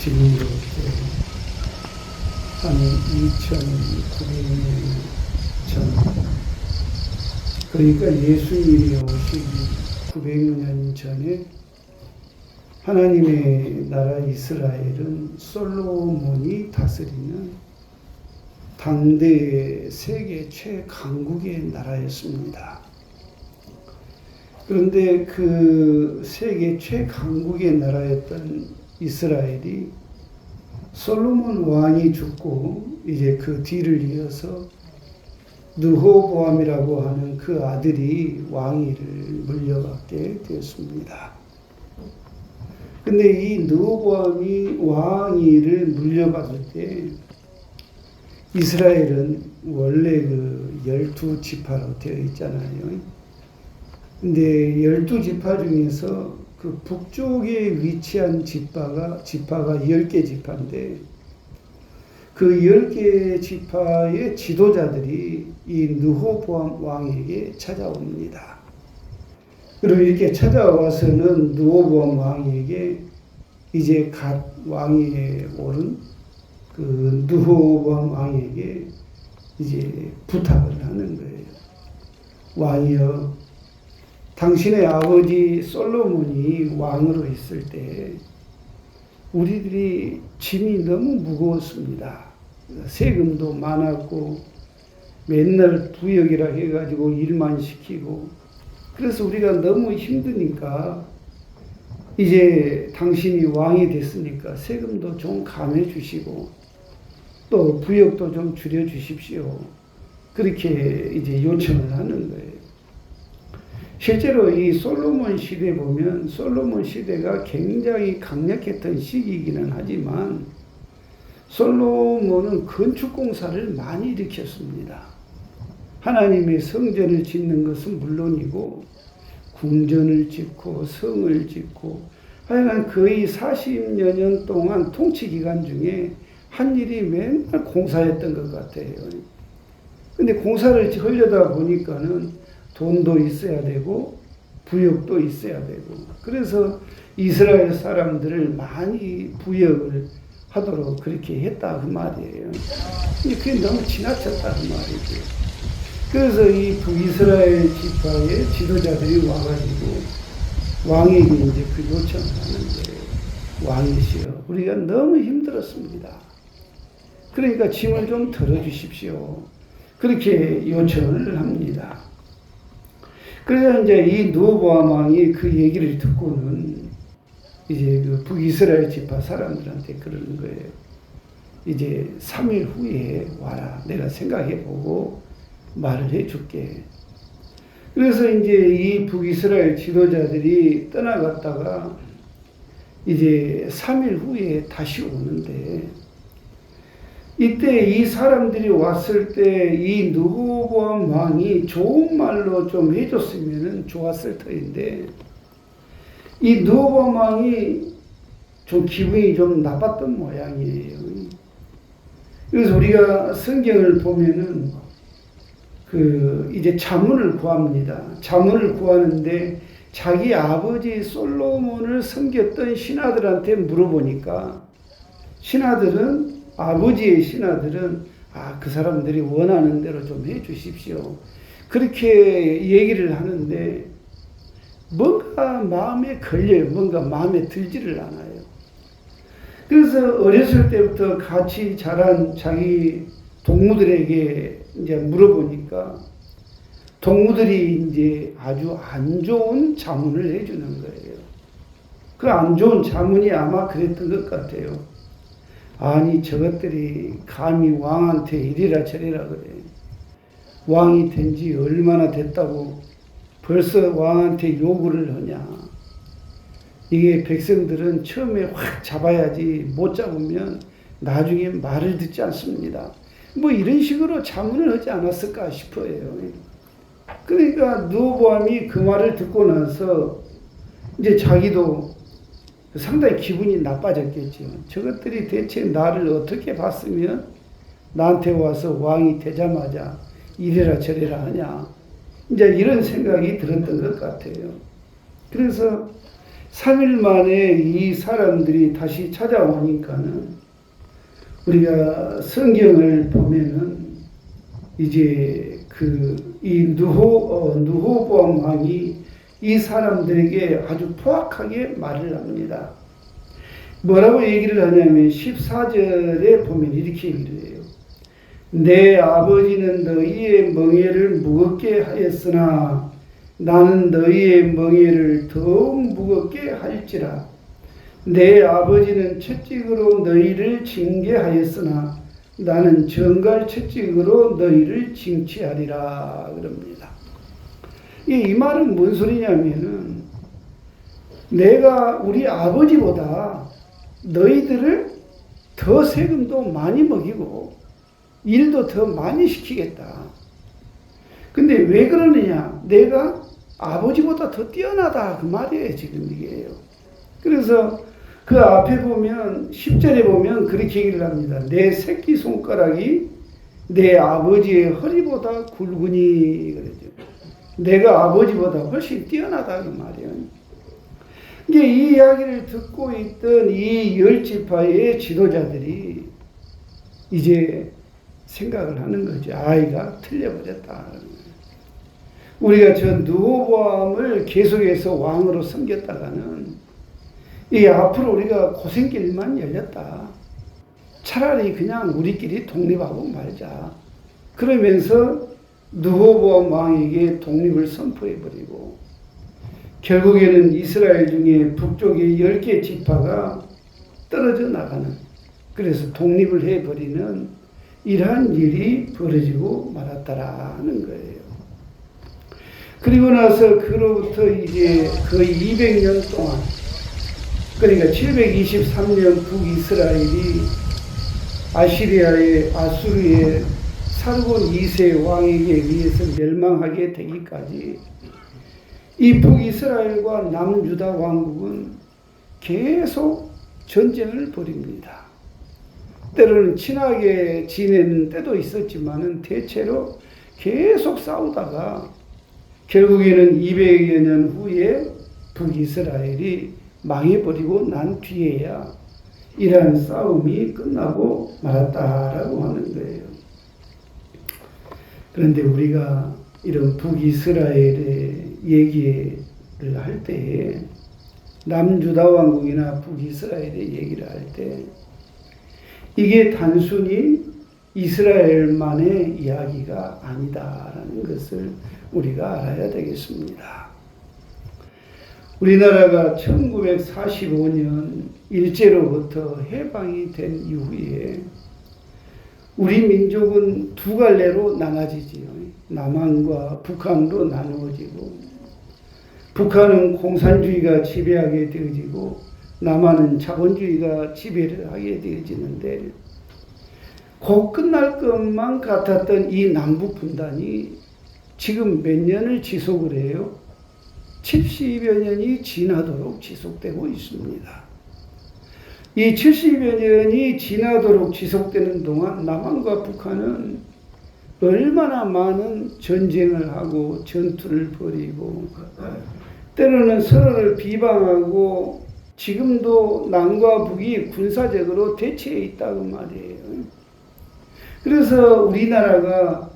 지금으로부터 한 2900년 전, 그러니까 예수님이 오시기 900년 전에 하나님의 나라 이스라엘은 솔로몬이 다스리는 당대 세계 최강국의 나라였습니다. 그런데 그 세계 최강국의 나라였던 이스라엘이 솔로몬 왕이 죽고 이제 그 뒤를 이어서 르호보암이라고 하는 그 아들이 왕위를 물려받게 되었습니다. 근데 이 르호보암이 왕위를 물려받을 때 이스라엘은 원래 그 12지파로 되어 있잖아요. 근데 12지파 중에서 그 북쪽에 위치한 지파가 10개 지파인데 그 10개 지파의 지도자들이 이 르호보암 왕에게 찾아옵니다. 그리고 이렇게 찾아와서는 르호보암 왕에게 이제 갓 왕위에 오른 그 르호보암 왕에게 이제 부탁을 하는 거예요. 왕이여, 당신의 아버지 솔로몬이 왕으로 있을 때 우리들이 짐이 너무 무거웠습니다. 세금도 많았고 맨날 부역이라 해가지고 일만 시키고 그래서 우리가 너무 힘드니까 이제 당신이 왕이 됐으니까 세금도 좀 감해 주시고 또 부역도 좀 줄여 주십시오. 그렇게 이제 요청을 하는 거예요. 실제로 이 솔로몬 시대 보면 솔로몬 시대가 굉장히 강력했던 시기이기는 하지만 솔로몬은 건축 공사를 많이 일으켰습니다. 하나님의 성전을 짓는 것은 물론이고 궁전을 짓고 성을 짓고 하여간 거의 40여 년 동안 통치 기간 중에 한 일이 맨날 공사였던 것 같아요. 근데 공사를 하려다 보니까는 돈도 있어야 되고 부역도 있어야 되고 그래서 이스라엘 사람들을 많이 부역을 하도록 그렇게 했다 그 말이에요. 근데 그게 너무 지나쳤다 그 말이죠. 그래서 이 북이스라엘 지파의 지도자들이 와가지고 왕에게 이제 그 요청을 하는데 왕이시여 우리가 너무 힘들었습니다. 그러니까 짐을 좀 덜어주십시오. 그렇게 요청을 합니다. 그래서 이제 이 르호보암 왕이 그 얘기를 듣고는 이제 그 북이스라엘 지파 사람들한테 그러는 거예요. 이제 3일 후에 와라. 내가 생각해보고 말을 해줄게. 그래서 이제 이 북이스라엘 지도자들이 떠나갔다가 이제 3일 후에 다시 오는데 이때 이 사람들이 왔을 때 이 르호보암 왕이 좋은 말로 좀 해줬으면 좋았을 터인데 이 르호보암 왕이 좀 기분이 좀 나빴던 모양이에요. 그래서 우리가 성경을 보면은 그 이제 자문을 구합니다. 자문을 구하는데 자기 아버지 솔로몬을 섬겼던 신하들한테 물어보니까 신하들은 아버지의 신하들은 그 사람들이 원하는 대로 좀 해 주십시오. 그렇게 얘기를 하는데 뭔가 마음에 걸려요. 뭔가 마음에 들지를 않아요. 그래서 어렸을 때부터 같이 자란 자기 동무들에게 이제 물어보니까 동무들이 이제 아주 안 좋은 자문을 해주는 거예요. 그 안 좋은 자문이 아마 그랬던 것 같아요. 아니 저것들이 감히 왕한테 이리라 저리라 그래. 왕이 된 지 얼마나 됐다고 벌써 왕한테 요구를 하냐. 이게 백성들은 처음에 확 잡아야지 못 잡으면 나중에 말을 듣지 않습니다. 뭐 이런 식으로 자문을 하지 않았을까 싶어요. 그러니까 르호보암이 그 말을 듣고 나서 이제 자기도 상당히 기분이 나빠졌겠죠. 저것들이 대체 나를 어떻게 봤으면 나한테 와서 왕이 되자마자 이래라 저래라 하냐. 이제 이런 생각이 들었던 것 같아요. 그래서 3일 만에 이 사람들이 다시 찾아오니까는 우리가 성경을 보면은 이제 이 르호보암 왕이 이 사람들에게 아주 포악하게 말을 합니다. 뭐라고 얘기를 하냐면 14절에 보면 이렇게 얘기를 해요. 내 아버지는 너희의 멍에를 무겁게 하였으나 나는 너희의 멍에를 더욱 무겁게 할지라. 내 아버지는 채찍으로 너희를 징계하였으나 나는 정갈 채찍으로 너희를 징치하리라 그럽니다. 이 말은 뭔 소리냐면은 내가 우리 아버지보다 너희들을 더 세금도 많이 먹이고 일도 더 많이 시키겠다. 근데 왜 그러느냐? 내가 아버지보다 더 뛰어나다 그 말이에요. 지금 이게요. 그래서 그 앞에 보면 10절에 보면 그렇게 얘기를 합니다. 내 새끼손가락이 내 아버지의 허리보다 굵으니 그러죠. 내가 아버지보다 훨씬 뛰어나다 그 말이에요. 이게 이 이야기를 듣고 있던 이 10지파의 지도자들이 이제 생각을 하는 거죠. 아이가 틀려버렸다. 우리가 저 르호보암을 계속해서 왕으로 섬겼다가는 이 앞으로 우리가 고생길만 열렸다. 차라리 그냥 우리끼리 독립하고 말자. 그러면서 르호보암 왕에게 독립을 선포해버리고 결국에는 이스라엘 중에 북쪽의 10개 지파가 떨어져 나가는, 그래서 독립을 해버리는 이러한 일이 벌어지고 말았다라는 거예요. 그리고 나서 그로부터 이제 거의 200년 동안, 그러니까 723년 북이스라엘이 아수르의 사르곤 2세 왕에게 의해서 멸망하게 되기까지 이 북이스라엘과 남유다 왕국은 계속 전쟁을 벌입니다. 때로는 친하게 지내는 때도 있었지만은 대체로 계속 싸우다가 결국에는 200여 년 후에 북이스라엘이 망해버리고 난 뒤에야 이러한 싸움이 끝나고 말았다라고 하는 거예요. 그런데 우리가 이런 북이스라엘의 얘기를 할 때에 남유다 왕국이나 북이스라엘의 얘기를 할 때 이게 단순히 이스라엘만의 이야기가 아니다라는 것을 우리가 알아야 되겠습니다. 우리나라가 1945년 일제로부터 해방이 된 이후에 우리 민족은 두 갈래로 나눠지지요. 남한과 북한으로 나누어지고, 북한은 공산주의가 지배하게 되어지고 남한은 자본주의가 지배를 하게 되어지는데, 곧 끝날 것만 같았던 이 남북 분단이 지금 몇 년을 지속을 해요? 70여 년이 지나도록 지속되고 있습니다. 이 70여 년이 지나도록 지속되는 동안 남한과 북한은 얼마나 많은 전쟁을 하고 전투를 벌이고 때로는 서로를 비방하고 지금도 남과 북이 군사적으로 대치해 있다고 말이에요. 그래서 우리나라가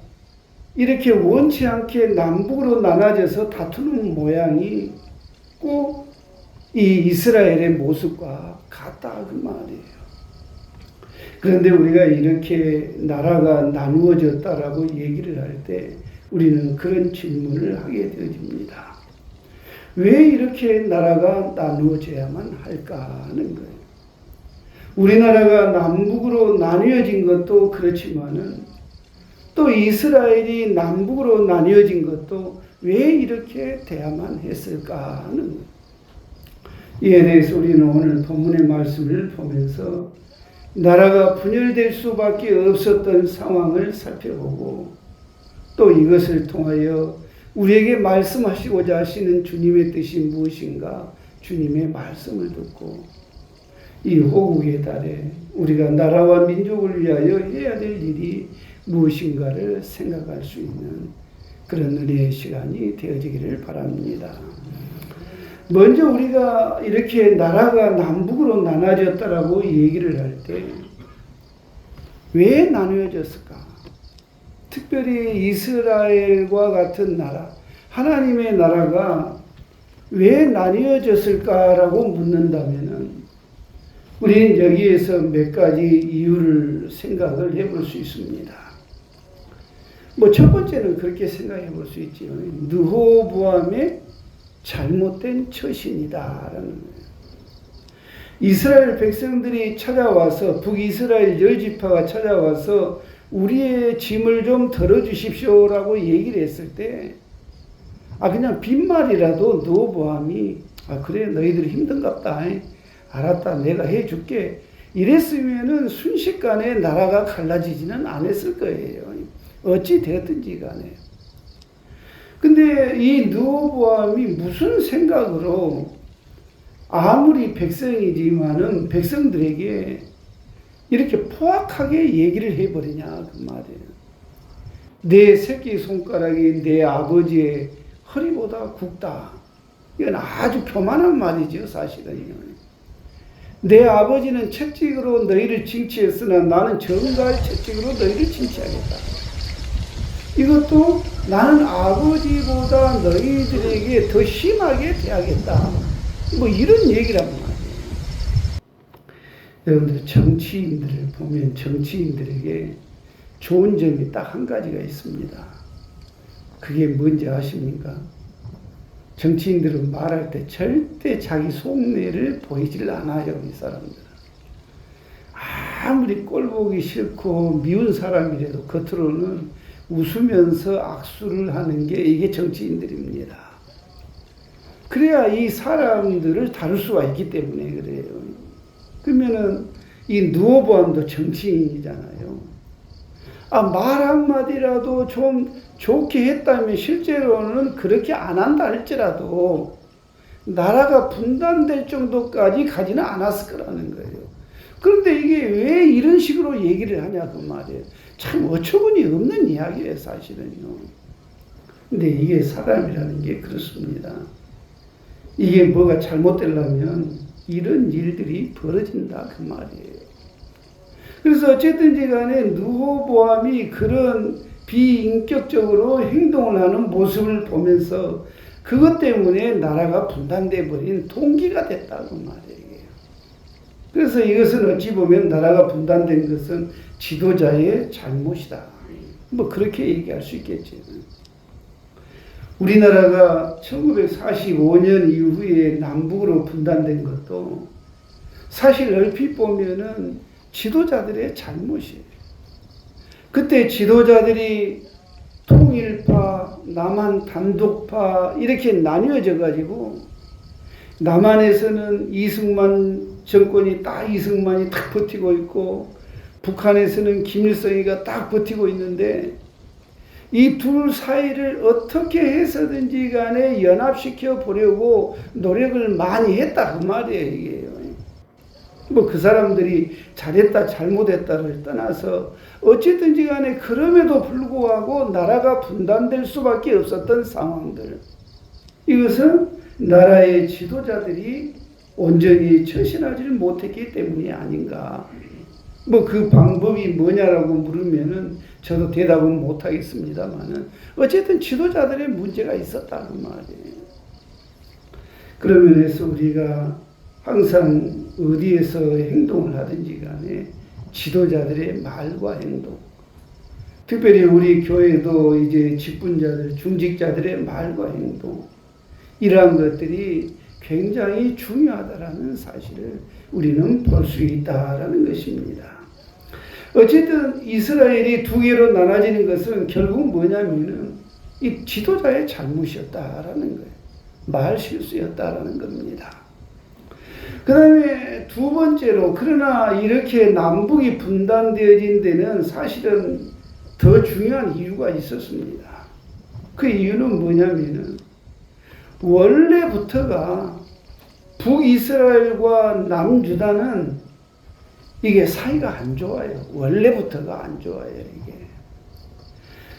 이렇게 원치 않게 남북으로 나눠져서 다투는 모양이 꼭 이 이스라엘의 모습과 같다 그 말이에요. 그런데 우리가 이렇게 나라가 나누어졌다라고 얘기를 할 때 우리는 그런 질문을 하게 되어집니다. 왜 이렇게 나라가 나누어져야만 할까 하는 거예요. 우리나라가 남북으로 나뉘어진 것도 그렇지만은 또 이스라엘이 남북으로 나뉘어진 것도 왜 이렇게 돼야만 했을까 하는 거예요. 이에 대해서 우리는 오늘 본문의 말씀을 보면서 나라가 분열될 수밖에 없었던 상황을 살펴보고 또 이것을 통하여 우리에게 말씀하시고자 하시는 주님의 뜻이 무엇인가 주님의 말씀을 듣고 이 호국의 달에 우리가 나라와 민족을 위하여 해야 될 일이 무엇인가를 생각할 수 있는 그런 은혜의 시간이 되어지기를 바랍니다. 먼저 우리가 이렇게 나라가 남북으로 나눠졌다라고 얘기를 할 때 왜 나누어졌을까? 특별히 이스라엘과 같은 나라, 하나님의 나라가 왜 나뉘어졌을까라고 묻는다면은 우리는 여기에서 몇 가지 이유를 생각을 해볼 수 있습니다. 첫 번째는 그렇게 생각해 볼 수 있지요. 르호보암의 잘못된 처신이다라는 거예요. 이스라엘 백성들이 찾아와서 북이스라엘 10지파가 찾아와서 우리의 짐을 좀 덜어주십시오라고 얘기를 했을 때 그냥 빈말이라도 르호보암이 그래 너희들이 힘든갑다. 알았다 내가 해줄게. 이랬으면은 순식간에 나라가 갈라지지는 않았을 거예요. 어찌 되었든지 간에. 근데 이 르호보암이 무슨 생각으로 아무리 백성이지만은 백성들에게 이렇게 포악하게 얘기를 해버리냐 그 말이에요. 내 새끼손가락이 내 아버지의 허리보다 굵다. 이건 아주 교만한 말이죠 사실은요. 내 아버지는 채찍으로 너희를 징치했으나 나는 정갈 채찍으로 너희를 징치하겠다. 이것도 나는 아버지보다 너희들에게 더 심하게 대하겠다. 이런 얘기란 말이에요. 여러분들 정치인들을 보면 정치인들에게 좋은 점이 딱 한 가지가 있습니다. 그게 뭔지 아십니까? 정치인들은 말할 때 절대 자기 속내를 보이질 않아요. 이 사람들은. 아무리 꼴보기 싫고 미운 사람이라도 겉으로는 웃으면서 악수를 하는 게 이게 정치인들입니다. 그래야 이 사람들을 다룰 수가 있기 때문에 그래요. 그러면은 이 르호보암도 정치인이잖아요. 말 한마디라도 좀 좋게 했다면 실제로는 그렇게 안 한다 할지라도 나라가 분단될 정도까지 가지는 않았을 거라는 거예요. 그런데 이게 왜 이런 식으로 얘기를 하냐 그 말이에요. 참 어처구니 없는 이야기예요 사실은요. 근데 이게 사람이라는 게 그렇습니다. 이게 뭐가 잘못되려면 이런 일들이 벌어진다 그 말이에요. 그래서 어쨌든지 간에 르호보암이 그런 비인격적으로 행동을 하는 모습을 보면서 그것 때문에 나라가 분단돼 버린 동기가 됐다고 말이에요. 그래서 이것은 어찌 보면 나라가 분단된 것은 지도자의 잘못이다. 그렇게 얘기할 수 있겠지. 우리나라가 1945년 이후에 남북으로 분단된 것도 사실 얼핏 보면은 지도자들의 잘못이에요. 그때 지도자들이 통일파, 남한 단독파 이렇게 나뉘어져 가지고 남한에서는 이승만 정권이 이승만이 딱 버티고 있고 북한에서는 김일성이가 딱 버티고 있는데 이 둘 사이를 어떻게 해서든지 간에 연합시켜 보려고 노력을 많이 했다 그 말이에요. 이게요. 그 사람들이 잘했다 잘못했다를 떠나서 어쨌든지 간에 그럼에도 불구하고 나라가 분단될 수밖에 없었던 상황들, 이것은 나라의 지도자들이 온전히 처신하지를 못했기 때문이 아닌가. 그 방법이 뭐냐라고 물으면은 저도 대답은 못하겠습니다만은 어쨌든 지도자들의 문제가 있었다는 말이에요. 그런 면에서 우리가 항상 어디에서 행동을 하든지 간에 지도자들의 말과 행동, 특별히 우리 교회도 이제 직분자들, 중직자들의 말과 행동, 이러한 것들이 굉장히 중요하다라는 사실을 우리는 볼 수 있다라는 것입니다. 어쨌든 이스라엘이 두 개로 나눠지는 것은 결국 뭐냐면은 이 지도자의 잘못이었다라는 거예요. 말 실수였다라는 겁니다. 그 다음에 두 번째로, 그러나 이렇게 남북이 분단되어진 데는 사실은 더 중요한 이유가 있었습니다. 그 이유는 뭐냐면은 원래부터가 북이스라엘과 남유다는 이게 사이가 안 좋아요. 원래부터가 안 좋아요, 이게.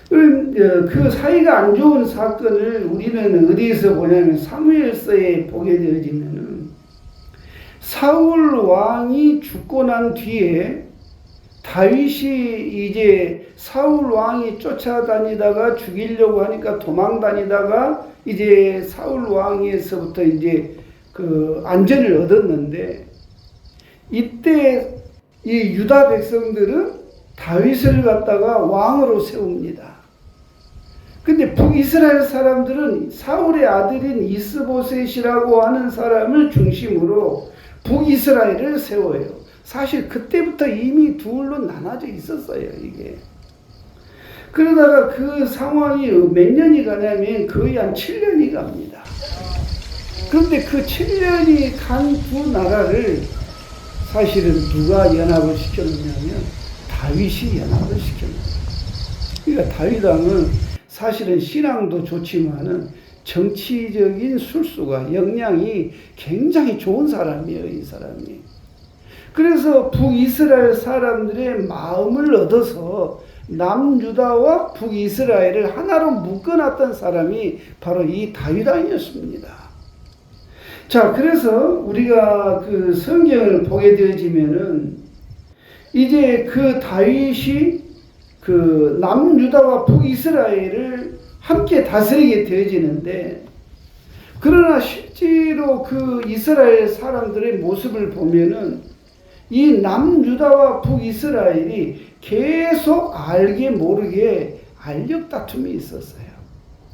그 사이가 안 좋은 사건을 우리는 어디에서 보냐면 사무엘서에 보게 되어지면은 사울 왕이 죽고 난 뒤에 다윗이 이제 사울 왕이 쫓아다니다가 죽이려고 하니까 도망 다니다가 이제 사울 왕에서부터 이제 그 안전을 얻었는데, 이때 이 유다 백성들은 다윗을 갖다가 왕으로 세웁니다. 근데 북이스라엘 사람들은 사울의 아들인 이스보셋이라고 하는 사람을 중심으로 북이스라엘을 세워요. 사실 그때부터 이미 둘로 나눠져 있었어요, 이게. 그러다가 그 상황이 몇 년이 가냐면 거의 한 7년이 갑니다. 그런데 그 7년이 간 두 나라를 사실은 누가 연합을 시켰느냐면 다윗이 연합을 시켰습니다. 그러니까 다윗 왕은 사실은 신앙도 좋지만은 정치적인 술수가 역량이 굉장히 좋은 사람이에요, 이 사람이. 그래서 북이스라엘 사람들의 마음을 얻어서 남유다와 북이스라엘을 하나로 묶어놨던 사람이 바로 이 다윗 왕이었습니다. 자, 그래서 우리가 그 성경을 보게 되어지면은 이제 그 다윗이 그 남유다와 북이스라엘을 함께 다스리게 되어지는데, 그러나 실제로 그 이스라엘 사람들의 모습을 보면은 이 남유다와 북이스라엘이 계속 알게 모르게 알력 다툼이 있었어요.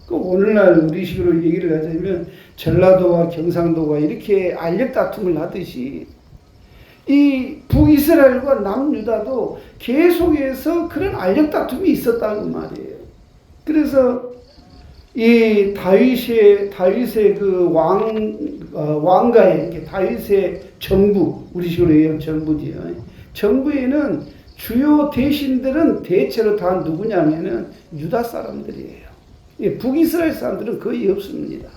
그 오늘날 우리식으로 얘기를 하자면 전라도와 경상도가 이렇게 알력 다툼을 하듯이 이 북이스라엘과 남유다도 계속해서 그런 알력 다툼이 있었다는 말이에요. 그래서 이 다윗의 그 왕가의 다윗의 정부, 우리식으로 얘기하면 정부지요. 정부에는 주요 대신들은 대체로 다 누구냐면은 유다 사람들이에요. 북이스라엘 사람들은 거의 없습니다.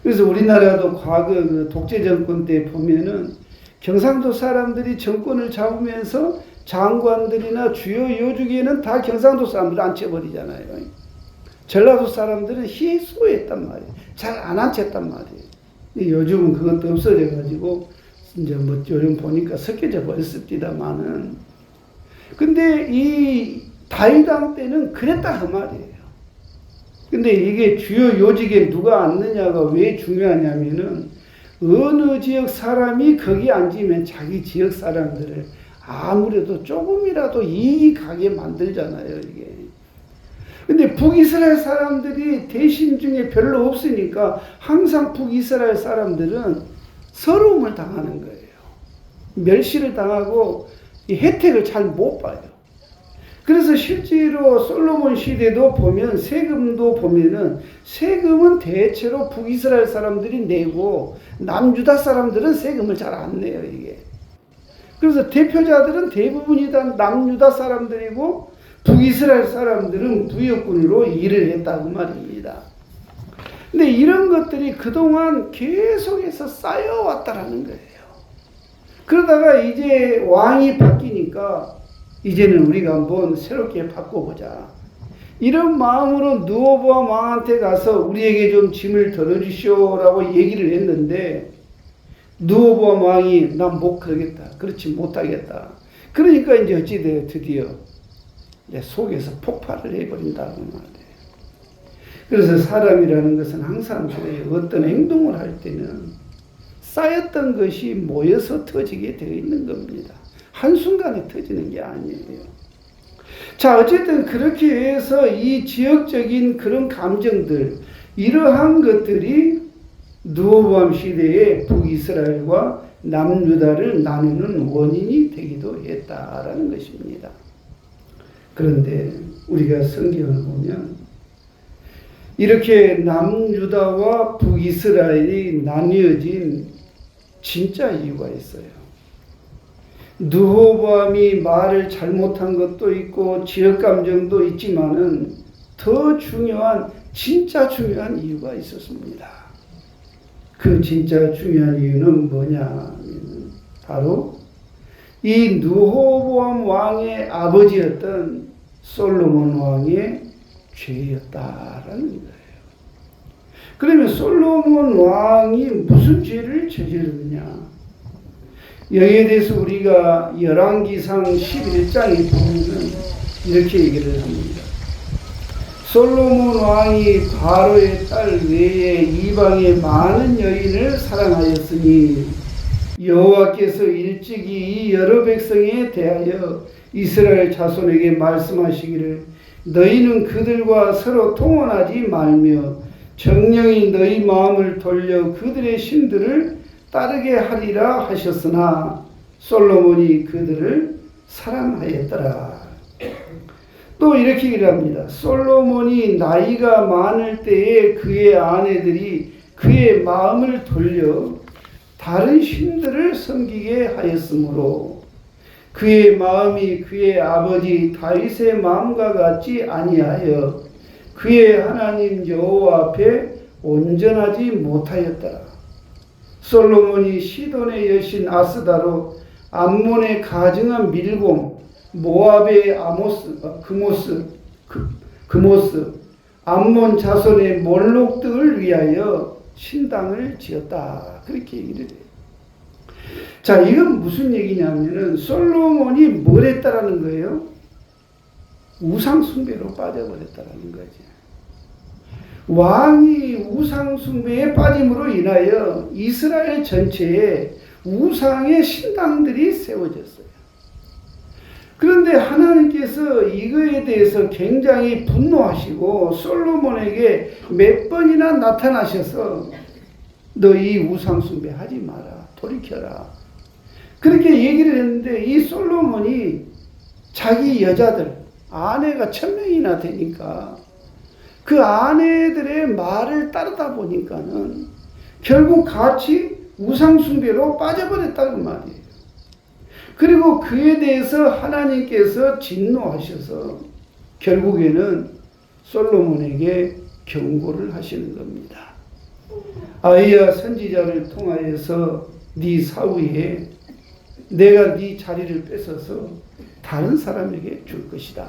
그래서 우리나라도 과거 그 독재 정권 때 보면은 경상도 사람들이 정권을 잡으면서 장관들이나 주요 요직에는 다 경상도 사람들을 앉혀버리잖아요. 전라도 사람들은 희소했단 말이에요. 잘 안 앉혔단 말이에요. 요즘은 그것도 없어져가지고 이제 뭐 요즘 보니까 섞여져 버렸습니다만은, 근데 이 다윗 왕 때는 그랬다 그 말이에요. 근데 이게 주요 요직에 누가 앉느냐가 왜 중요하냐면은 어느 지역 사람이 거기 앉으면 자기 지역 사람들을 아무래도 조금이라도 이익이 가게 만들잖아요, 이게. 근데 북이스라엘 사람들이 대신 중에 별로 없으니까 항상 북이스라엘 사람들은 서러움을 당하는 거예요. 멸시를 당하고 이 혜택을 잘 못 봐요. 그래서 실제로 솔로몬 시대도 보면 세금도 보면은 세금은 대체로 북이스라엘 사람들이 내고 남유다 사람들은 세금을 잘 안 내요, 이게. 그래서 대표자들은 대부분이 다 남유다 사람들이고 북이스라엘 사람들은 부역군으로 일을 했다고 말입니다. 근데 이런 것들이 그동안 계속해서 쌓여왔다라는 거예요. 그러다가 이제 왕이 바뀌니까 이제는 우리가 한번 새롭게 바꿔보자. 이런 마음으로 르호보암 왕한테 가서 우리에게 좀 짐을 덜어주시오라고 얘기를 했는데, 르호보암 왕이 난 못 그러겠다. 그렇지 못하겠다. 그러니까 이제 어찌돼요? 드디어 이제 속에서 폭발을 해버린다고 말이에요. 그래서 사람이라는 것은 항상 그래요. 어떤 행동을 할 때는 쌓였던 것이 모여서 터지게 되어 있는 겁니다. 한순간에 터지는 게 아니에요. 자, 어쨌든 그렇게 해서 이 지역적인 그런 감정들, 이러한 것들이 르호보암 시대에 북이스라엘과 남유다를 나누는 원인이 되기도 했다라는 것입니다. 그런데 우리가 성경을 보면 이렇게 남유다와 북이스라엘이 나뉘어진 진짜 이유가 있어요. 르호보암이 말을 잘못한 것도 있고 지역 감정도 있지만은 더 중요한, 진짜 중요한 이유가 있었습니다. 그 진짜 중요한 이유는 뭐냐? 바로 이 르호보암 왕의 아버지였던 솔로몬 왕의 죄였다라는 거예요. 그러면 솔로몬 왕이 무슨 죄를 저질렀느냐? 여기에 대해서 우리가 열왕기상 11장에 보면 이렇게 얘기를 합니다. 솔로몬 왕이 바로의 딸 외에 이방의 많은 여인을 사랑하였으니 여호와께서 일찍이 이 여러 백성에 대하여 이스라엘 자손에게 말씀하시기를 너희는 그들과 서로 통혼하지 말며 정령이 너희 마음을 돌려 그들의 신들을 따르게 하리라 하셨으나 솔로몬이 그들을 사랑하였더라. 또 이렇게 얘기를 합니다. 솔로몬이 나이가 많을 때에 그의 아내들이 그의 마음을 돌려 다른 신들을 섬기게 하였으므로 그의 마음이 그의 아버지 다윗의 마음과 같지 아니하여 그의 하나님 여호와 앞에 온전하지 못하였더라. 솔로몬이 시돈의 여신 아스다로 암몬의 가증한 밀곰 모압의 그모스 암몬 자손의 몰록 등을 위하여 신당을 지었다. 그렇게 얘기를 해요. 자, 이건 무슨 얘기냐면은 솔로몬이 뭘 했다라는 거예요? 우상숭배로 빠져버렸다라는 거지. 왕이 우상숭배에 빠짐으로 인하여 이스라엘 전체에 우상의 신당들이 세워졌어요. 그런데 하나님께서 이거에 대해서 굉장히 분노하시고 솔로몬에게 몇 번이나 나타나셔서 너 이 우상숭배 하지 마라. 돌이켜라. 그렇게 얘기를 했는데 이 솔로몬이 자기 여자들, 아내가 1000명이나 되니까 그 아내들의 말을 따르다 보니까는 결국 같이 우상숭배로 빠져버렸다는 말이에요. 그리고 그에 대해서 하나님께서 진노하셔서 결국에는 솔로몬에게 경고를 하시는 겁니다. 아히야 선지자를 통하여서 네 사위에 내가 네 자리를 뺏어서 다른 사람에게 줄 것이다.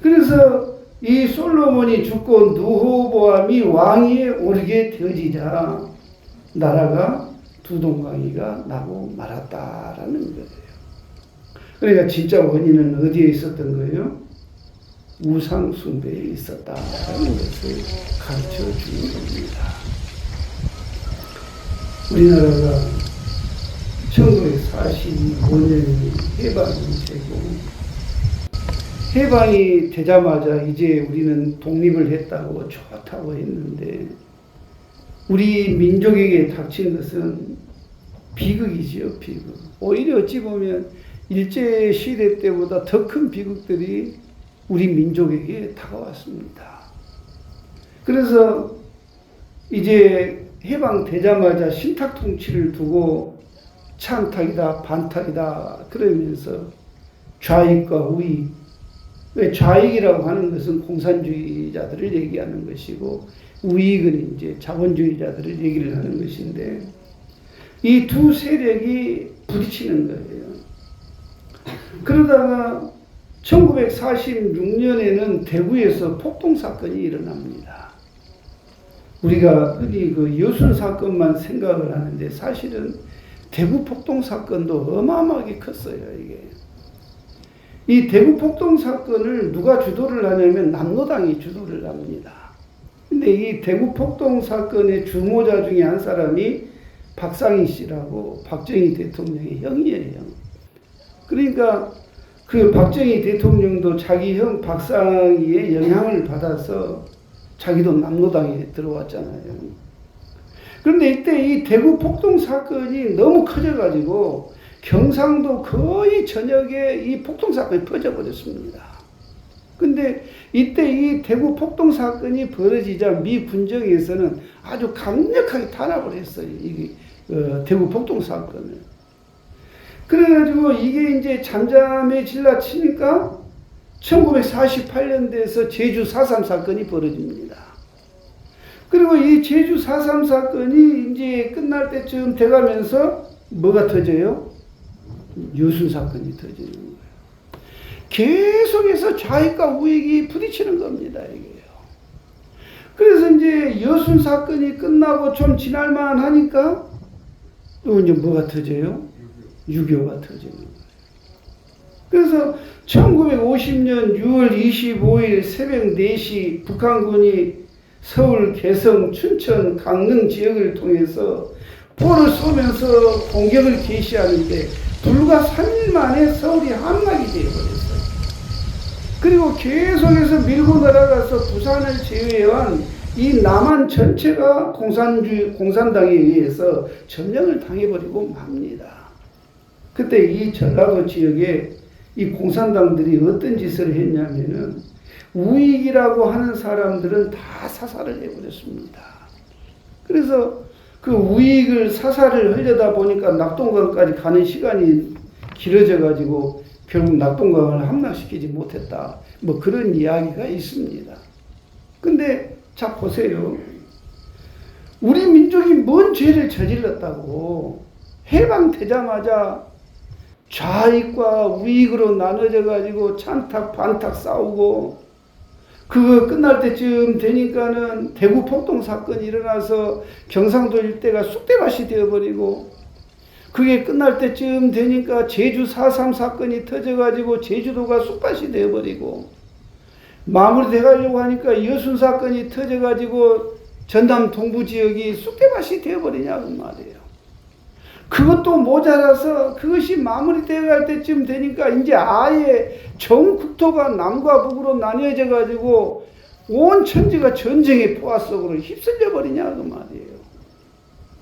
그래서 이 솔로몬이 죽고 르호보암이 왕위에 오르게 되어지자 나라가 두동강이가 나고 말았다라는 거예요. 그러니까 진짜 원인은 어디에 있었던 거예요? 우상 숭배에 있었다라는 것을 가르쳐 주는 겁니다. 우리나라가 1945년이 해방이 되고 해방이 되자마자 이제 우리는 독립을 했다고 좋다고 했는데 우리 민족에게 닥친 것은 비극이지요, 비극. 오히려 어찌 보면 일제시대 때보다 더 큰 비극들이 우리 민족에게 다가왔습니다. 그래서 이제 해방되자마자 신탁통치를 두고 찬탁이다, 반탁이다 그러면서 좌익과 우익, 왜 좌익이라고 하는 것은 공산주의자들을 얘기하는 것이고 우익은 이제 자본주의자들을 얘기를 하는 것인데 이 두 세력이 부딪히는 거예요. 그러다가 1946년에는 대구에서 폭동사건이 일어납니다. 우리가 흔히 그 여순 사건만 생각을 하는데 사실은 대구 폭동사건도 어마어마하게 컸어요, 이게. 이 대구 폭동사건을 누가 주도를 하냐면 남로당이 주도를 합니다. 근데 이 대구 폭동사건의 주모자 중에 한 사람이 박상희 씨라고 박정희 대통령의 형이에요. 그러니까 그 박정희 대통령도 자기 형 박상희의 영향을 받아서 자기도 남로당에 들어왔잖아요. 그런데 이때 이 대구 폭동 사건이 너무 커져가지고 경상도 거의 전역에 이 폭동 사건이 퍼져버렸습니다. 근데 이때 이 대구 폭동 사건이 벌어지자 미 군정에서는 아주 강력하게 탄압을 했어요. 이 대구 폭동 사건을. 그래가지고 이게 이제 잠잠해질라 치니까 1948년 돼서 제주 4.3 사건이 벌어집니다. 그리고 이 제주 4.3 사건이 이제 끝날 때쯤 돼가면서 뭐가 터져요? 여순 사건이 터지는 거예요. 계속해서 좌익과 우익이 부딪히는 겁니다. 이게요. 그래서 이제 여순 사건이 끝나고 좀 지날만 하니까 또 이제 뭐가 터져요? 유교가 터지는 거예요. 그래서 1950년 6월 25일 새벽 4시 북한군이 서울, 개성, 춘천, 강릉 지역을 통해서 포를 쏘면서 공격을 개시하는데 불과 3일 만에 서울이 함락이 되어버렸어요. 그리고 계속해서 밀고 날아가서 부산을 제외한 이 남한 전체가 공산당에 의해서 점령을 당해버리고 맙니다. 그때 이 전라도 지역에 이 공산당들이 어떤 짓을 했냐면은 우익이라고 하는 사람들은 다 사살을 해버렸습니다. 그래서 그 우익을 사살을 하려다 보니까 낙동강까지 가는 시간이 길어져 가지고 결국 낙동강을 함락시키지 못했다. 뭐 그런 이야기가 있습니다. 근데 자 보세요. 우리 민족이 뭔 죄를 저질렀다고 해방되자마자 좌익과 우익으로 나눠져 가지고 찬탁 반탁 싸우고 그거 끝날 때쯤 되니까는 대구 폭동 사건이 일어나서 경상도 일대가 쑥대밭이 되어버리고 그게 끝날 때쯤 되니까 제주 4.3 사건이 터져가지고 제주도가 쑥밭이 되어버리고 마무리돼 가려고 하니까 여순 사건이 터져가지고 전남 동부 지역이 쑥대밭이 되어버리냐고 말이에요. 그것도 모자라서 그것이 마무리되어 갈 때쯤 되니까 이제 아예 전 국토가 남과 북으로 나뉘어져 가지고 온 천지가 전쟁의 포화 속으로 휩쓸려 버리냐고 말이에요.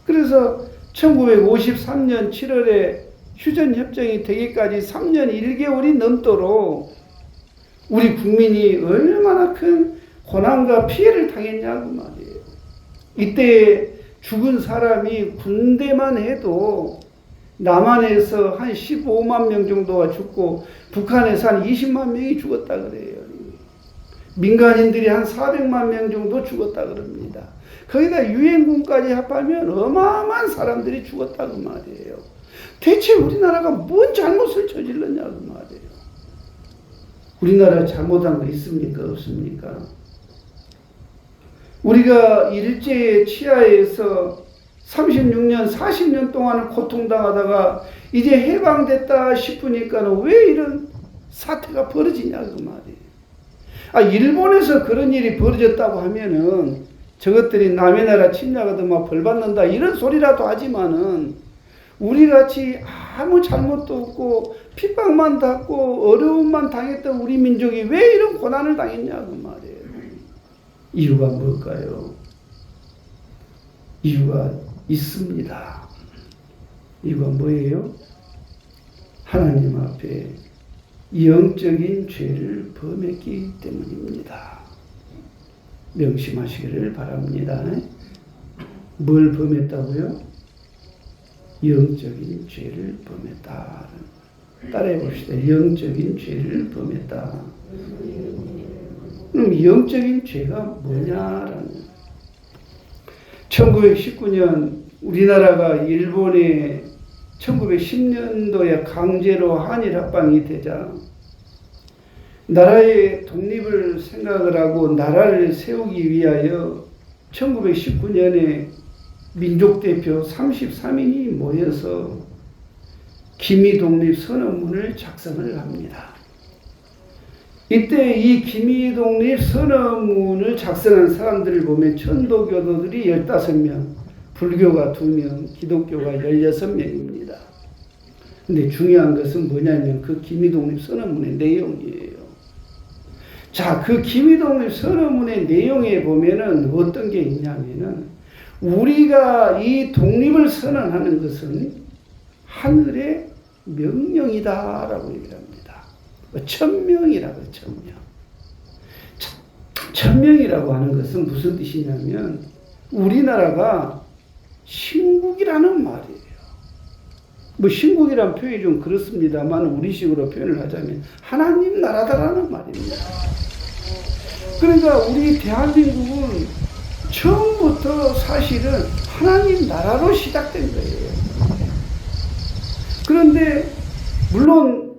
그래서 1953년 7월에 휴전협정이 되기까지 3년 1개월이 넘도록 우리 국민이 얼마나 큰 고난과 피해를 당했냐고 말이에요. 이때 죽은 사람이 군대만 해도 남한에서 한 15만 명 정도가 죽고 북한에서 한 20만 명이 죽었다 그래요. 민간인들이 한 400만 명 정도 죽었다 그럽니다. 거기다 유엔군까지 합하면 어마어마한 사람들이 죽었다고 말이에요. 대체 우리나라가 뭔 잘못을 저질렀냐고 말이에요. 우리나라 잘못한 거 있습니까? 없습니까? 우리가 일제의 치하에서 36년, 40년 동안 고통당하다가 이제 해방됐다 싶으니까는 왜 이런 사태가 벌어지냐고 말이에요. 일본에서 그런 일이 벌어졌다고 하면은 저것들이 남의 나라 침략하든 막 벌 받는다 이런 소리라도 하지만은 우리같이 아무 잘못도 없고 핍박만 받고 어려움만 당했던 우리 민족이 왜 이런 고난을 당했냐고 말이에요. 이유가 뭘까요? 이유가 있습니다. 이유가 뭐예요? 하나님 앞에 영적인 죄를 범했기 때문입니다. 명심하시기를 바랍니다. 뭘 범했다고요? 영적인 죄를 범했다. 따라해 봅시다. 영적인 죄를 범했다. 그럼 영적인 죄가 뭐냐라는 1919년 우리나라가 일본에 1910년도에 강제로 한일 합방이 되자 나라의 독립을 생각을 하고 나라를 세우기 위하여 1919년에 민족대표 33인이 모여서 기미독립선언문을 작성을 합니다. 이때 이 기미독립선언문을 작성한 사람들을 보면 천도교도들이 15명, 불교가 2명, 기독교가 16명입니다. 근데 중요한 것은 뭐냐면 그 기미독립선언문의 내용이에요. 자, 그 기미독립선언문의 내용에 보면은 어떤 게 있냐면은 우리가 이 독립을 선언하는 것은 하늘의 명령이다라고 얘기를 합니다. 천명이라고 천명. 천명이라고 하는 것은 무슨 뜻이냐면 우리나라가 신국이라는 말이에요. 뭐 신국이라는 표현이 좀 그렇습니다만 우리식으로 표현을 하자면 하나님 나라다라는 말입니다. 그러니까 우리 대한민국은 처음부터 사실은 하나님 나라로 시작된 거예요. 그런데 물론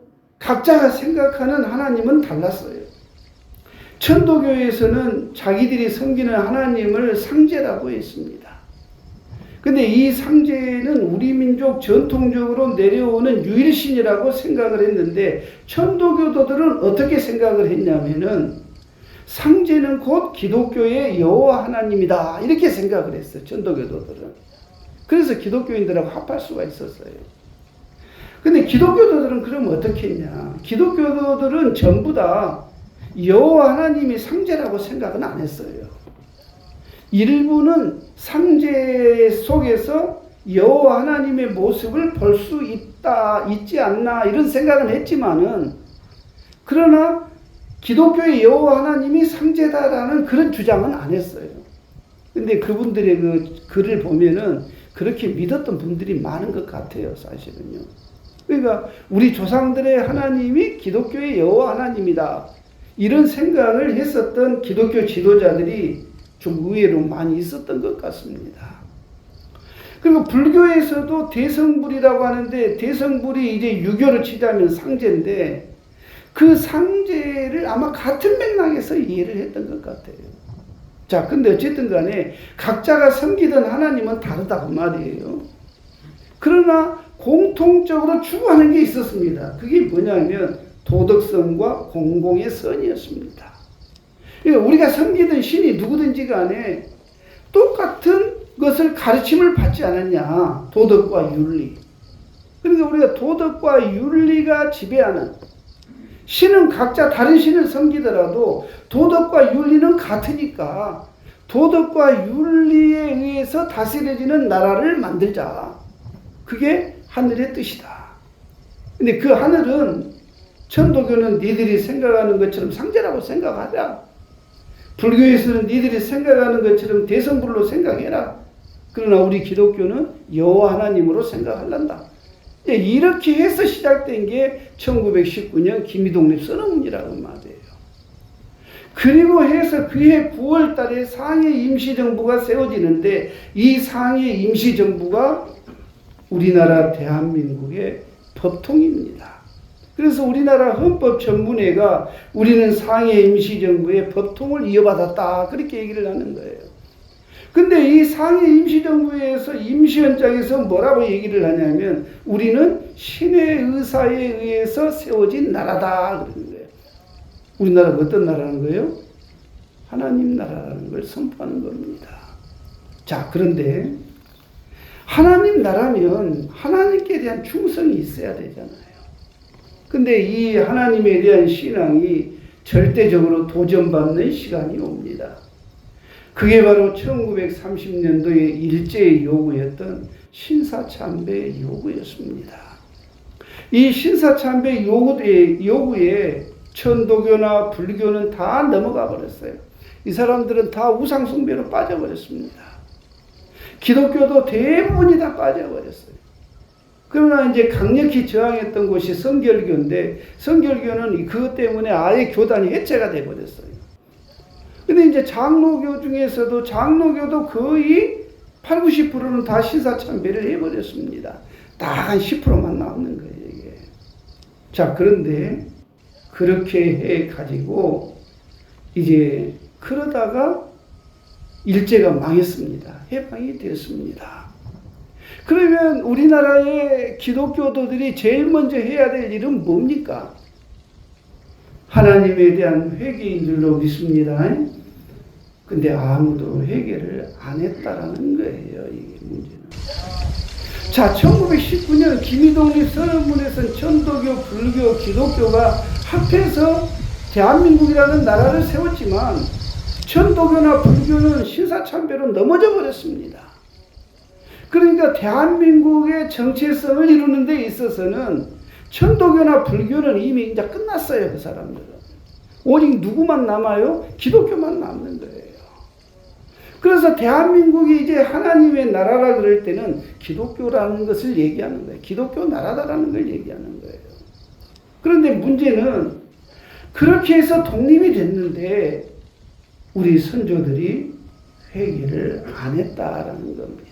각자가 생각하는 하나님은 달랐어요. 천도교에서는 자기들이 섬기는 하나님을 상제라고 했습니다. 근데 이 상제는 우리 민족 전통적으로 내려오는 유일신이라고 생각을 했는데, 천도교도들은 어떻게 생각을 했냐면은 상제는 곧 기독교의 여호와 하나님이다, 이렇게 생각을 했어요. 천도교도들은. 그래서 기독교인들하고 합할 수가 있었어요. 근데 기독교도들은 그럼 어떻게 했냐? 기독교도들은 전부 다 여호와 하나님이 상제라고 생각은 안 했어요. 일부는 상제 속에서 여호와 하나님의 모습을 볼 수 있지 않나, 이런 생각은 했지만은, 그러나 기독교의 여호와 하나님이 상제다라는 그런 주장은 안 했어요. 근데 그분들의 그 글을 보면은 그렇게 믿었던 분들이 많은 것 같아요, 사실은요. 그러니까 우리 조상들의 하나님이 기독교의 여호와 하나님이다, 이런 생각을 했었던 기독교 지도자들이 좀 의외로 많이 있었던 것 같습니다. 그리고 불교에서도 대성불이라고 하는데, 대성불이 이제 유교로 치자면 상제인데, 그 상제를 아마 같은 맥락에서 이해를 했던 것 같아요. 자, 근데 어쨌든 간에 각자가 섬기던 하나님은 다르다고 말이에요. 그러나 공통적으로 추구하는 게 있었습니다. 그게 뭐냐면 도덕성과 공공의 선이었습니다. 그러니까 우리가 섬기던 신이 누구든지 간에 똑같은 것을 가르침을 받지 않았냐. 도덕과 윤리. 그러니까 우리가 도덕과 윤리가 지배하는, 신은 각자 다른 신을 섬기더라도 도덕과 윤리는 같으니까 도덕과 윤리에 의해서 다스려지는 나라를 만들자. 그게 하늘의 뜻이다. 근데 그 하늘은 천도교는 니들이 생각하는 것처럼 상제라고 생각하자. 불교에서는 니들이 생각하는 것처럼 대성불로 생각해라. 그러나 우리 기독교는 여호와 하나님으로 생각하란다. 이렇게 해서 시작된 게 1919년 김이독립 선언문이라고 말이에요. 그리고 해서 그해 9월 달에 상해 임시정부가 세워지는데, 이 상해 임시정부가 우리나라 대한민국의 법통입니다. 그래서 우리나라 헌법전문회가 우리는 상해 임시정부의 법통을 이어받았다, 그렇게 얘기를 하는 거예요. 근데 이 상해 임시정부에서 임시헌장에서 뭐라고 얘기를 하냐면 우리는 신의 의사에 의해서 세워진 나라다, 그러는 거예요. 우리나라가 어떤 나라라는 거예요? 하나님 나라라는 걸 선포하는 겁니다. 자, 그런데 하나님 나라면 하나님께 대한 충성이 있어야 되잖아요. 근데 이 하나님에 대한 신앙이 절대적으로 도전받는 시간이 옵니다. 그게 바로 1930년도에 일제의 요구였던 신사참배 요구였습니다. 이 신사참배 요구에 천도교나 불교는 다 넘어가 버렸어요. 이 사람들은 다 우상숭배로 빠져버렸습니다. 기독교도 대부분이 다 빠져버렸어요. 그러나 이제 강력히 저항했던 곳이 성결교인데, 성결교는 그것 때문에 아예 교단이 해체가 돼버렸어요. 근데 이제 장로교 중에서도 장로교도 거의 80, 90%는 다 신사참배를 해버렸습니다. 딱 한 10%만 남는 거예요, 이게. 자, 그런데 그렇게 해가지고 이제 그러다가 일제가 망했습니다. 해방이 되었습니다. 그러면 우리나라의 기독교도들이 제일 먼저 해야 될 일은 뭡니까? 하나님에 대한 회개인 줄로 믿습니다. 근데 아무도 회개를 안 했다라는 거예요, 이게 문제는. 자, 1919년 김이독립 선언문에서는 천도교, 불교, 기독교가 합해서 대한민국이라는 나라를 세웠지만 천도교나 불교는 신사참배로 넘어져 버렸습니다. 그러니까 대한민국의 정체성을 이루는 데 있어서는 천도교나 불교는 이미 이제 끝났어요, 그 사람들은. 오직 누구만 남아요? 기독교만 남는 거예요. 그래서 대한민국이 이제 하나님의 나라라 그럴 때는 기독교라는 것을 얘기하는 거예요. 기독교 나라다라는 걸 얘기하는 거예요. 그런데 문제는 그렇게 해서 독립이 됐는데 우리 선조들이 회개를 안 했다라는 겁니다.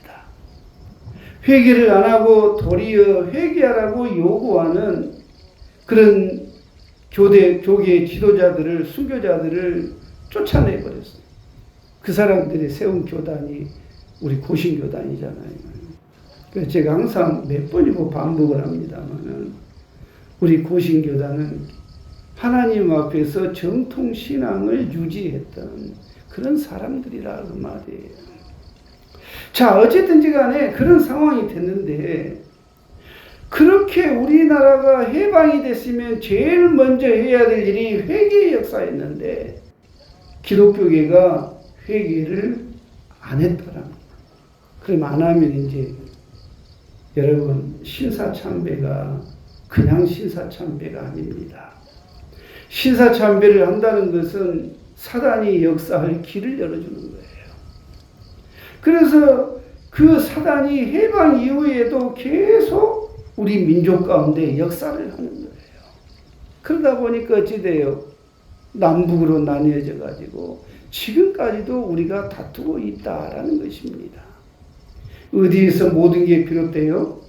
회개를 안 하고 도리어 회개하라고 요구하는 그런 교계 지도자들을, 순교자들을 쫓아내버렸어요. 그 사람들이 세운 교단이 우리 고신교단이잖아요. 그래서 제가 항상 몇 번이고 반복을 합니다만은 우리 고신교단은 하나님 앞에서 정통신앙을 유지했던 그런 사람들이라 그 말이에요. 자, 어쨌든지 간에 그런 상황이 됐는데 그렇게 우리나라가 해방이 됐으면 제일 먼저 해야 될 일이 회개의 역사였는데 기독교계가 회개를 안 했더라. 그럼 안 하면 이제 여러분 신사참배가 그냥 신사참배가 아닙니다. 신사참배를 한다는 것은 사단이 역사할 길을 열어주는 거예요. 그래서 그 사단이 해방 이후에도 계속 우리 민족 가운데 역사를 하는 거예요. 그러다 보니까 어찌 돼요? 남북으로 나뉘어져 가지고 지금까지도 우리가 다투고 있다라는 것입니다. 어디에서 모든 게 비롯돼요?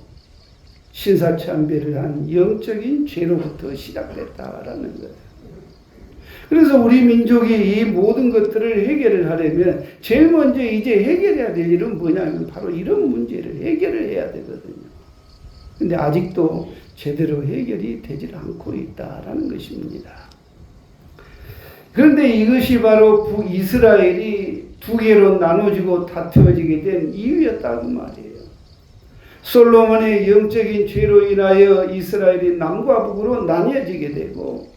신사참배를 한 영적인 죄로부터 시작됐다라는 거예요. 그래서 우리 민족이 이 모든 것들을 해결을 하려면 제일 먼저 이제 해결해야 될 일은 뭐냐면 바로 이런 문제를 해결을 해야 되거든요. 근데 아직도 제대로 해결이 되질 않고 있다라는 것입니다. 그런데 이것이 바로 북이스라엘이 두 개로 나눠지고 다투어지게 된 이유였다고 말이에요. 솔로몬의 영적인 죄로 인하여 이스라엘이 남과 북으로 나뉘어지게 되고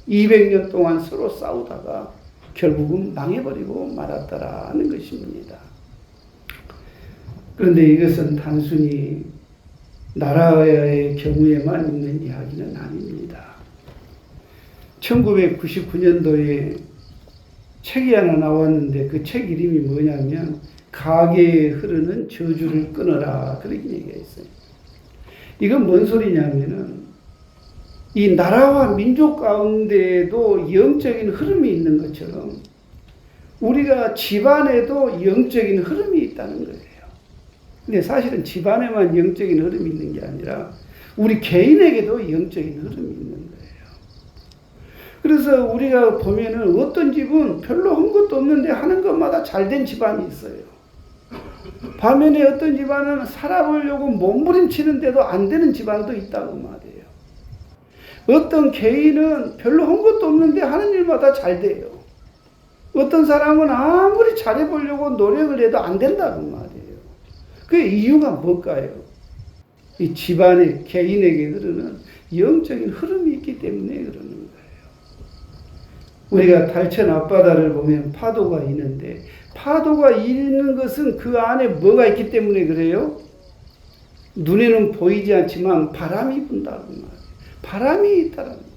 200년 동안 서로 싸우다가 결국은 망해버리고 말았다라는 것입니다. 그런데 이것은 단순히 나라의 경우에만 있는 이야기는 아닙니다. 1999년도에 책이 하나 나왔는데 그 책 이름이 뭐냐면 가계에 흐르는 저주를 끊어라 그런 얘기가 있어요. 이건 뭔 소리냐면은 이 나라와 민족 가운데에도 영적인 흐름이 있는 것처럼 우리가 집안에도 영적인 흐름이 있다는 거예요. 근데 사실은 집안에만 영적인 흐름이 있는 게 아니라 우리 개인에게도 영적인 흐름이 있는 거예요. 그래서 우리가 보면은 어떤 집은 별로 한 것도 없는데 하는 것마다 잘된 집안이 있어요. 반면에 어떤 집안은 살아보려고 몸부림치는데도 안 되는 집안도 있다고 말이에요. 어떤 개인은 별로 한 것도 없는데 하는 일마다 잘 돼요. 어떤 사람은 아무리 잘해보려고 노력을 해도 안 된다고 말이에요. 그 이유가 뭘까요? 이 집안의 개인에게 흐르는 영적인 흐름이 있기 때문에 그러는 거예요. 우리가 달천 앞바다를 보면 파도가 있는데 파도가 있는 것은 그 안에 뭐가 있기 때문에 그래요? 눈에는 보이지 않지만 바람이 분다고 말이에요. 바람이 있다라는 거예요.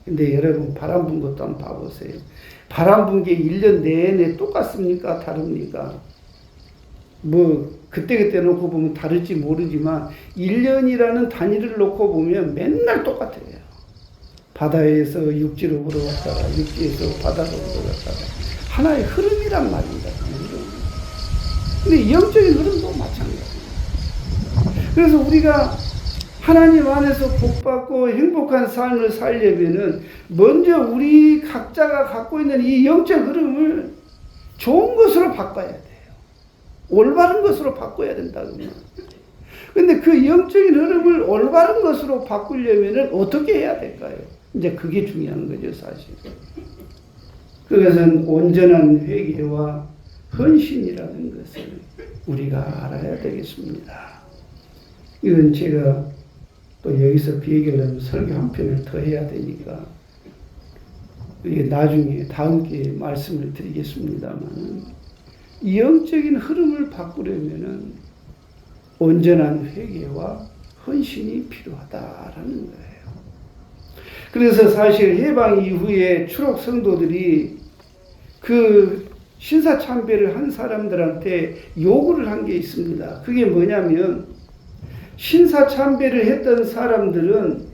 근데 여러분 바람 분 것도 한번 봐보세요. 바람 분 게 1년 내내 똑같습니까? 다릅니까? 뭐 그때그때 놓고 보면 다를지 모르지만 1년이라는 단위를 놓고 보면 맨날 똑같아요. 바다에서 육지로 걸어갔다가 육지에서 바다로 걸어갔다가 하나의 흐름이란 말입니다. 근데 영적인 흐름도 마찬가지예요. 그래서 우리가 하나님 안에서 복받고 행복한 삶을 살려면은 먼저 우리 각자가 갖고 있는 이 영적 흐름을 좋은 것으로 바꿔야 돼요. 올바른 것으로 바꿔야 된다고 말이에요. 근데 그 영적인 흐름을 올바른 것으로 바꾸려면은 어떻게 해야 될까요? 이제 그게 중요한 거죠, 사실. 그것은 온전한 회개와 헌신이라는 것을 우리가 알아야 되겠습니다. 이건 제가 또 여기서 그 얘기를 하면 설교 한 편을 더 해야 되니까 이게 나중에 다음 기회에 말씀을 드리겠습니다만 이 영적인 흐름을 바꾸려면은 온전한 회개와 헌신이 필요하다라는 거예요. 그래서 사실 해방 이후에 추록 성도들이 그 신사참배를 한 사람들한테 요구를 한 게 있습니다. 그게 뭐냐면 신사참배를 했던 사람들은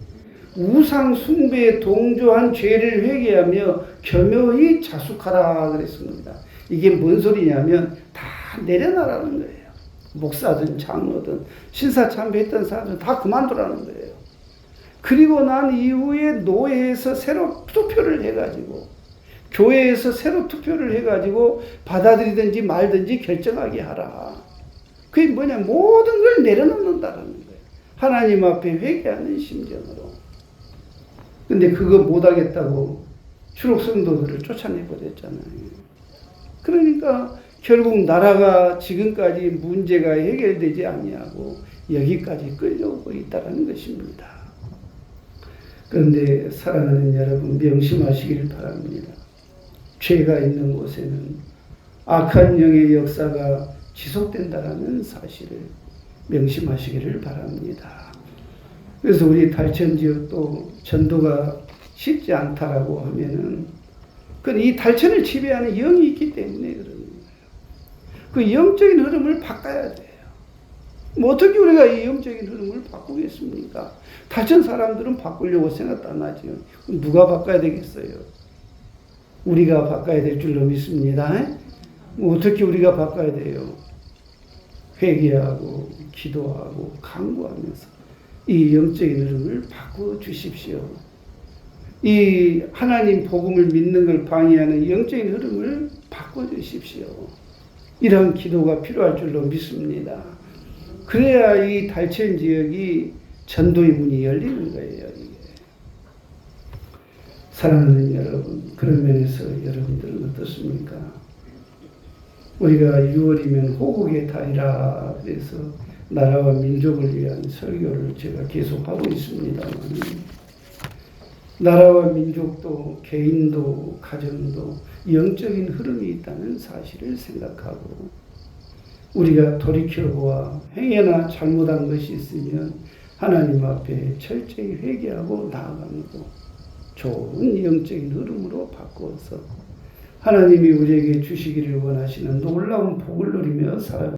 우상 숭배에 동조한 죄를 회개하며 겸허히 자숙하라 그랬습니다. 이게 뭔 소리냐면 다 내려놔라는 거예요. 목사든 장로든 신사참배했던 사람들은 다 그만두라는 거예요. 그리고 난 이후에 노예에서 새로 투표를 해가지고 교회에서 새로 투표를 해가지고 받아들이든지 말든지 결정하게 하라. 그게 뭐냐? 모든 걸 내려놓는다라는 거예요. 하나님 앞에 회개하는 심정으로. 근데 그거 못하겠다고 추록 성도들을 쫓아내버렸잖아요. 그러니까 결국 나라가 지금까지 문제가 해결되지 아니하고 여기까지 끌려오고 있다는 것입니다. 그런데 사랑하는 여러분, 명심하시길 바랍니다. 죄가 있는 곳에는 악한 영의 역사가 지속된다는 사실을 명심하시기를 바랍니다. 그래서 우리 달천 지역도 전도가 쉽지 않다라고 하면은 그건 이 달천을 지배하는 영이 있기 때문에 그런 거예요. 그 영적인 흐름을 바꿔야 돼요. 뭐 어떻게 우리가 이 영적인 흐름을 바꾸겠습니까? 달천 사람들은 바꾸려고 생각도 안 하죠. 누가 바꿔야 되겠어요? 우리가 바꿔야 될 줄로 믿습니다. 뭐 어떻게 우리가 바꿔야 돼요? 회개하고 기도하고 간구하면서 이 영적인 흐름을 바꿔 주십시오. 이 하나님 복음을 믿는 걸 방해하는 영적인 흐름을 바꿔 주십시오. 이런 기도가 필요할 줄로 믿습니다. 그래야 이 달천 지역이 전도의 문이 열리는 거예요. 이게. 사랑하는 여러분, 그런 면에서 여러분들은 어떻습니까? 우리가 6월이면 호국의 달이라 그래서 나라와 민족을 위한 설교를 제가 계속하고 있습니다만 나라와 민족도 개인도 가정도 영적인 흐름이 있다는 사실을 생각하고 우리가 돌이켜보아 행여나 잘못한 것이 있으면 하나님 앞에 철저히 회개하고 나아가는 것, 좋은 영적인 흐름으로 바꾸어서 하나님이 우리에게 주시기를 원하시는 놀라운 복을 누리며 살아가는